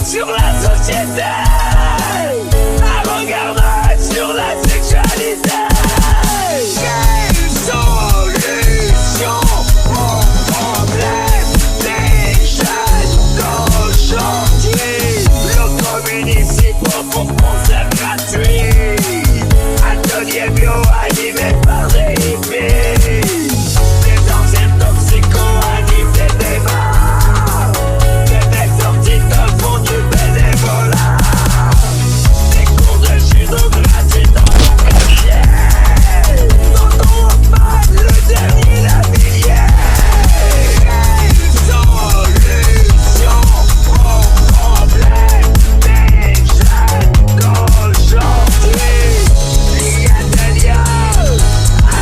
sur la société, un regard neuf sur la sexualité. Quelle solution au problème des jeunes d'aujourd'hui? Le communisme pour concert gratuit, atelier bio animé par des hippies, des anciens toxicos animent des débats, des mecs sortis de fond du bénévolat, des cours de judo gratuits dans mon quartier, dont on pas le dernier lavilier. Solution au problème des jeunes d'aujourd'hui. Il y a des lieux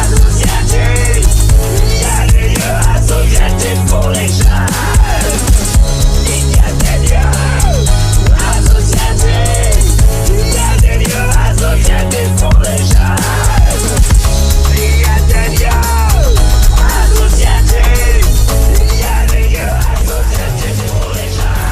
associatifs, il y a des lieux associatifs pour les jeunes. Il y a des lieux associatifs, il y a des lieux associatifs pour les jeunes. Il y a des lieux associatifs, il y a des lieux associatifs pour les jeunes.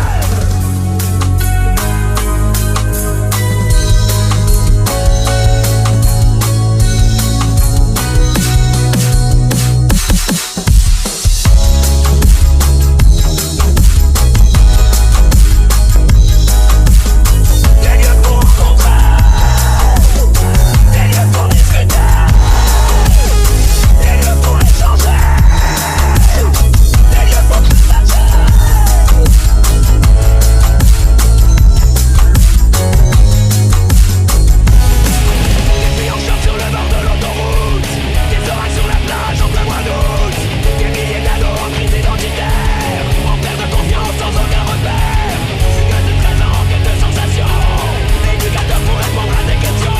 Des lieux pour rencontrer, des lieux pour discuter, des lieux pour échanger, des lieux pour partager. Des filles en short sur le bord de l'autoroute, des orages sur la plage en plein mois d'août, des milliers d'ados en crise identitaire, en perte de confiance sans aucun repère, une gueule de 13 ans en quête de sensations, des éducateurs pour répondre à des questions,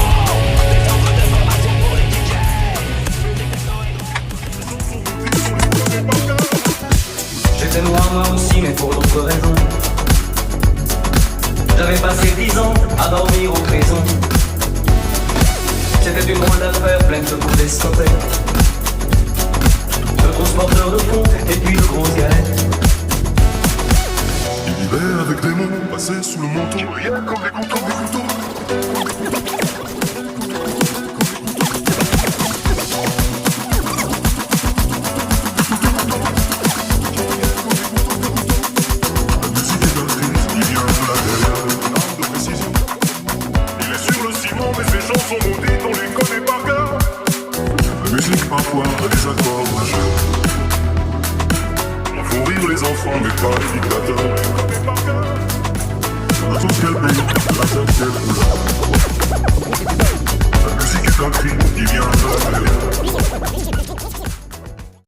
des centres de formation pour les DJ, musique techno et J'étais noir moi aussi mais pour d'autres raisons. J'avais passé 10 ans à dormir en prison. C'était une drôle d'affaire pleine de coups d'escampés, de transporteurs de fond et puis de grosses galettes. Il vivait avec des mots passés sous le manteau, rien comme des couteaux, des couteaux. La musique est un crise qui vient de la derrière, une arme de précision. Il est sur le ciment, mais ses chansons maudites, on les connaît par cœur. La musique parfois a des accords majeurs. On font rire les enfants, mais pas les dictateurs. N'importe quel pays, n'importe quelle couleur.